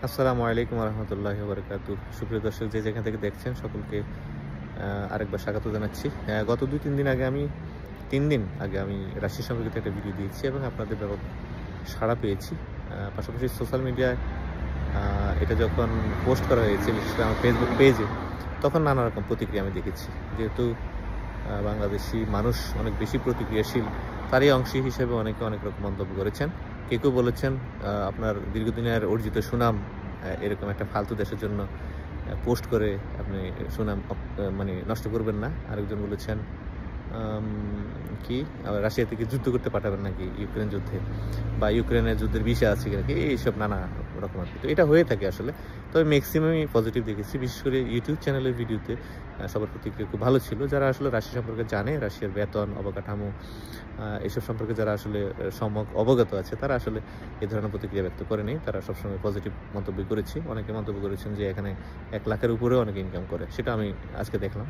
আসসালামু আলাইকুম রহমতুল্লাহি ওয়া বারাকাতুহু। সুপ্রিয় দর্শক, যে যেখান থেকে দেখছেন সকলকে আরেকবার স্বাগত জানাচ্ছি। গত 2-3 দিন আগে আমি 3 দিন আগে আমি রাশি সম্পর্কিত একটা ভিডিও দিয়েছি এবং আপনাদের ব্যাপক সাড়া পেয়েছি। পাশাপাশি সোশ্যাল মিডিয়ায় এটা যখন পোস্ট করা হয়েছে, বিশেষ করে আমার ফেসবুক পেজে, তখন নানা রকম প্রতিক্রিয়া আমি দেখেছি। যেহেতু বাংলাদেশি মানুষ অনেক বেশি প্রতিক্রিয়াশীল, তারই অংশ হিসেবে অনেকে অনেক রকম মন্তব্য করেছেন। কেউ বলেছেন আপনার দীর্ঘদিনের অর্জিত সুনাম এরকম একটা ফালতু দেশের জন্য পোস্ট করে আপনি সুনাম মানে নষ্ট করবেন না। আরেকজন বলেছেন কি রাশিয়া থেকে যুদ্ধ করতে পাঠাবেন নাকি ইউক্রেন যুদ্ধে, বা ইউক্রেনের যুদ্ধের বিষয় আছে নাকি, এইসব নানা রকম আর কি। তো এটা হয়ে থাকে আসলে। তবে ম্যাক্সিমামই পজিটিভ দেখেছি, বিশেষ করে ইউটিউব চ্যানেলের ভিডিওতে সবার প্রতিক্রিয়া খুব ভালো ছিল। যারা আসলে রাশিয়া সম্পর্কে জানে, রাশিয়ার বেতন, অবকাঠামো, এসব সম্পর্কে যারা আসলে সম্যক অবগত আছে, তারা আসলে এই ধরনের প্রতিক্রিয়া ব্যক্ত করেনি। তারা সবসময় পজিটিভ মন্তব্য করেছে। অনেকে মন্তব্য করেছেন যে এখানে 1 লাখের উপরেও অনেকে ইনকাম করে, সেটা আমি আজকে দেখলাম।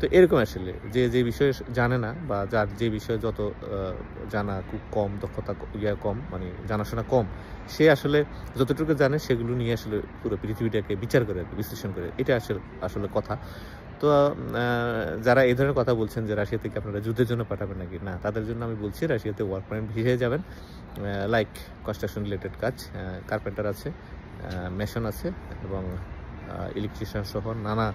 তো এরকম আসলে যে বিষয়ে জানে না, বা যার যে বিষয়ে যত জানা খুব কম, দক্ষতা কম, মানে জানাশোনা কম, সে আসলে যতটুকু জানে সেগুলো নিয়ে আসলে পুরো পৃথিবীটাকে বিচার করে, বিশ্লেষণ করে। এটা আসলে কথা। তো যারা এই ধরনের কথা বলছেন যে রাশিয়া থেকে আপনারা যুদ্ধের জন্য পাঠাবেন নাকি, না, তাদের জন্য আমি বলছি রাশিয়াতে ওয়ার্ক পারমিট ভিসায় যাবেন। লাইক কনস্ট্রাকশন রিলেটেড কাজ, কার্পেন্টার আছে, মেশন আছে, এবং ইলেকট্রিশিয়ান সহ নানা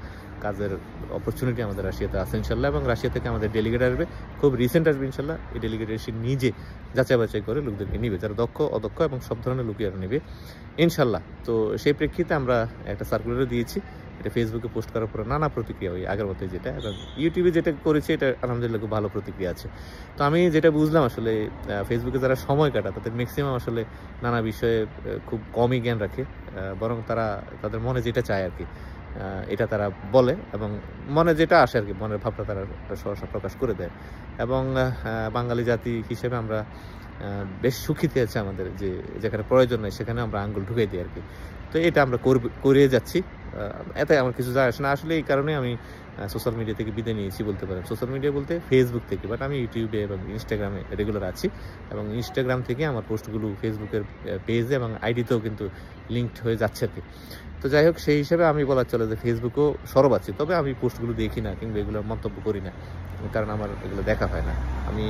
কাজের অপরচুনিটি আমাদের রাশিয়াতে আছে ইনশাল্লাহ। এবং রাশিয়া থেকে আমাদের ডেলিগেট আসবে, খুব রিসেন্ট আসবে ইনশাল্লাহ। এই ডেলিগেট এসে নিজে যাচাই বাছাই করে লোকদেরকে নিবে, যারা দক্ষ, অদক্ষ এবং সব ধরনের লোকই আর নেবে ইনশাল্লাহ। তো সেই প্রেক্ষিতে আমরা একটা সার্কুলারও দিয়েছি। এটা ফেসবুকে পোস্ট করার পরে নানা প্রতিক্রিয়া, ওই আগের মতোই যেটা, এবং ইউটিউবে যেটা করেছি এটা আলহামদুলিল্লাহ খুব ভালো প্রতিক্রিয়া আছে। তো আমি যেটা বুঝলাম আসলে, ফেসবুকে যারা সময় কাটায় তাদের ম্যাক্সিমাম আসলে নানা বিষয়ে খুব কমই জ্ঞান রাখে, বরং তাদের মনে যেটা চায় আর কি, এটা তারা বলে, এবং মনে যেটা আসে আর কি, মনের ভাবটা তারা সহসা প্রকাশ করে দেয়। এবং বাঙালি জাতি হিসেবে আমরা বেশ সুখীতে আছে আমাদের, যে যেখানে প্রয়োজন নেই সেখানে আমরা আঙ্গুল ঢুকাই দিই আর কি। তো এটা আমরা করিয়ে যাচ্ছি। এতে আমার কিছু যায় আসে না আসলে। এই কারণে আমি সোশ্যাল মিডিয়া থেকে বিদায় নিয়েছি বলতে পারেন। সোশ্যাল মিডিয়া বলতে ফেসবুক থেকে, বাট আমি ইউটিউবে এবং ইনস্টাগ্রামে রেগুলার আছি, এবং ইনস্টাগ্রাম থেকে আমার পোস্টগুলো ফেসবুকের পেজে এবং আইডিতেও কিন্তু লিঙ্কড হয়ে যাচ্ছে আর কি। তো যাই হোক, সেই হিসেবে আমি বলার চলে যে ফেসবুকেও সরব আছি, তবে আমি পোস্টগুলো দেখি না কিংবা এগুলো মন্তব্য করি না, কারণ আমার এগুলো দেখা হয় না। আমি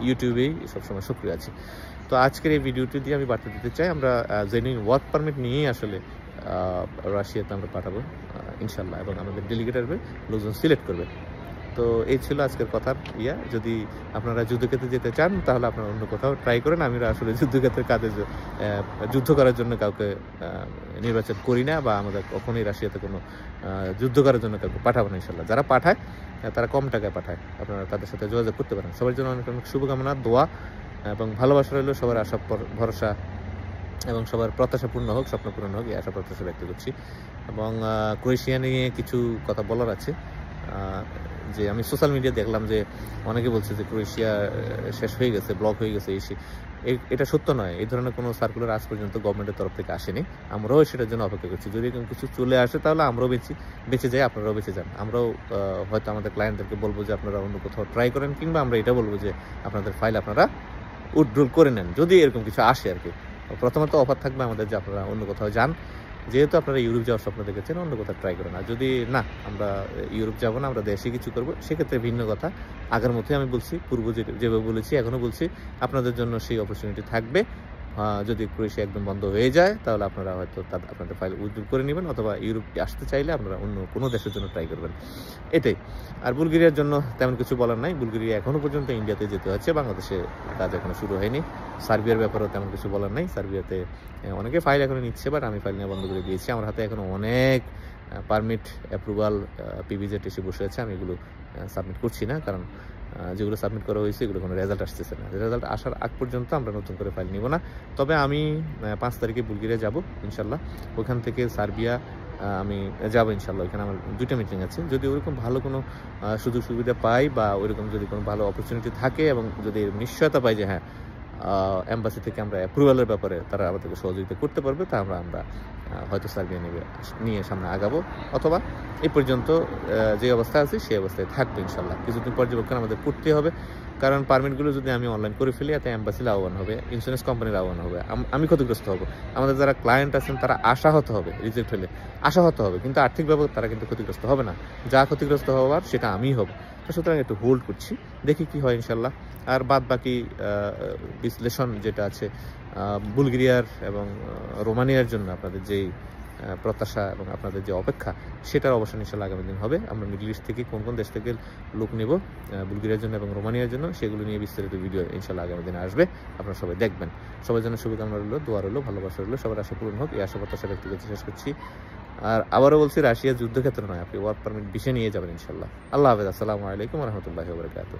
ইউটিউবেই সবসময় সক্রিয় আছি। তো আজকের এই ভিডিওটি দিয়ে আমি বার্তা দিতে চাই, আমরা জেনুইন ওয়ার্ক পারমিট নিয়েই আসলে রাশিয়াতে আমরা পাঠাবো ইনশাল্লাহ, এবং আমাদের ডেলিগেট আসবে, লোকজন সিলেক্ট করবে। তো এই ছিল আজকের কথার যদি আপনারা যুদ্ধক্ষেত্রে যেতে চান তাহলে আপনারা অন্য কোথাও ট্রাই করেন। আমরা আসলে যুদ্ধক্ষেত্রের কাজে যুদ্ধ করার জন্য কাউকে নির্বাচন করি না, বা আমাদের কখনোই রাশিয়াতে কোনো যুদ্ধ করার জন্য কাউকে পাঠাবো না ইনশাল্লাহ। যারা পাঠায় তারা কম টাকায় পাঠায়, আপনারা তাদের সাথে যোগাযোগ করতে পারেন। সবার জন্য অনেক অনেক শুভকামনা, দোয়া এবং ভালোবাসা রইল। সবার আশা ভরসা এবং সবার প্রত্যাশা পূর্ণ হোক, স্বপ্ন পূরণ হোক, এই আশা প্রত্যাশা ব্যক্ত করছি। এবং ক্রোয়েশিয়া নিয়ে কিছু কথা বলার আছে। যে আমি সোশ্যাল মিডিয়া দেখলাম যে অনেকে বলছে যে ক্রোয়েশিয়া শেষ হয়ে গেছে, ব্লক হয়ে গেছে, এটা সত্য নয়। এই ধরনের কোনো সার্কুলার আজ পর্যন্ত গভর্নমেন্টের তরফ থেকে আসেনি। আমরাও সেটার জন্য অপেক্ষা করছি। যদি এরকম কিছু চলে আসে তাহলে আমরাও বেঁচে যাই, আপনারাও বেঁচে যান। আমরাও হয়তো আমাদের ক্লায়েন্টদেরকে বলবো যে আপনারা অন্য কোথাও ট্রাই করেন, কিংবা আমরা এটা বলবো যে আপনাদের ফাইল আপনারা উইথড্রল করে নেন, যদি এরকম কিছু আসে আর কি। প্রথমত অফার থাকবে আমাদের যে আপনারা অন্য কোথাও যান, যেহেতু আপনারা ইউরোপ যাওয়ার স্বপ্ন দেখেছেন, অন্য কোথাও ট্রাই করেন। আর যদি না, আমরা ইউরোপ যাবো না, আমরা দেশে কিছু করবো, সেক্ষেত্রে ভিন্ন কথা। আগের মতোই আমি বলছি, যেভাবে বলেছি এখনও বলছি, আপনাদের জন্য সেই অপরচুনিটি থাকবে। যদি ক্রোয়েশিয়া একদম বন্ধ হয়ে যায় তাহলে আপনারা হয়তো আপনাদের ফাইল উইথড্র করে নেবেন, অথবা ইউরোপ আসতে চাইলে আপনারা অন্য কোনো দেশের জন্য ট্রাই করবেন, এটাই। আর বুলগেরিয়ার জন্য তেমন কিছু বলার নাই। বুলগেরিয়া এখনও পর্যন্ত ইন্ডিয়াতে যেতে হচ্ছে, বাংলাদেশে কাজ এখনো শুরু হয়নি। সার্বিয়ার ব্যাপারেও তেমন কিছু বলার নাই। সার্বিয়াতে অনেকে ফাইল এখনো নিচ্ছে, বাট আমি ফাইল নেওয়া বন্ধ করে দিয়েছি। আমার হাতে এখনো অনেক পারমিট, অ্যাপ্রুভাল, পিভিজেড এসে বসে আছে। আমি এগুলো সাবমিট করছি না, কারণ যেগুলো সাবমিট করা হয়েছে এগুলো কোনো রেজাল্ট আসতেছে না। রেজাল্ট আসার আগ পর্যন্ত আমরা নতুন করে ফাইল নিব না। তবে আমি 5 তারিখে বুলগেরিয়া যাব ইনশাল্লাহ। ওখান থেকে সার্বিয়া আমি যাব ইনশাল্লাহ। ওইখানে আমার 2টা মিটিং আছে। যদি ওরকম ভালো কোনো সুযোগ সুবিধা পাই, বা ওইরকম যদি কোনো ভালো অপরচুনিটি থাকে, এবং যদি নিশ্চয়তা পাই যে হ্যাঁ এম্বাসি থেকে আমরা অ্যাপ্রুভালের ব্যাপারে তারা আমাদেরকে সহযোগিতা করতে পারবে, তা আমরা হয়তো সার্বিয়া নিয়ে সামনে আগাবো, অথবা এই পর্যন্ত যে অবস্থা আছে সেই অবস্থায় থাকবে ইনশাল্লাহ। কিছুদিন পর্যবেক্ষণ আমাদের করতে হবে, কারণ পারমিটগুলো যদি আমি অনলাইন করে ফেলি, এতে অ্যাম্বাসি লাভবান হবে, ইন্স্যুরেন্স কোম্পানি লাভবান হবে, আমি ক্ষতিগ্রস্ত হব, আমাদের যারা ক্লায়েন্ট আছেন তারা আশাহত হবে, রিজেক্ট হলে আশাহত হবে, কিন্তু আর্থিকভাবে তারা কিন্তু ক্ষতিগ্রস্ত হবে না, যা ক্ষতিগ্রস্ত হওয়ার সেটা আমিই হব। তো সুতরাং একটু হোল্ড করছি, দেখি কি হয় ইনশাল্লাহ। আর বাদ বাকি বিশ্লেষণ যেটা আছে বুলগেরিয়ার এবং রোমানিয়ার জন্য আপনাদের যেই প্রত্যাশা এবং আপনাদের যে অপেক্ষা, সেটার অবসান ইনশাল্লাহ আগামী দিন হবে। আমরা মিডল ইস্ট থেকে কোন কোন দেশ থেকে লোক নেব বুলগেরিয়ার জন্য এবং রোমানিয়ার জন্য, সেগুলো নিয়ে বিস্তারিত ভিডিও ইনশাল্লাহ আগামী দিনে আসবে, আপনারা সবাই দেখবেন। সবার জন্য শুভকামনা রইল, দোয়া রইল, ভালোবাসা রইল, সবার আশা পূরণ হোক, এই আশা প্রত্যাশা ব্যক্ত করতে শেষ করছি। আর আবারও বলছি, রাশিয়া যুদ্ধক্ষেত্র নয়, আপনি ওয়ার্ক পারমিট বিষয় নিয়ে যাবেন ইনশাল্লাহ। আল্লাহ হাফেজ, আসসালামু আলাইকুম রহমতুল্লাহি ওয়া বারাকাতুহু।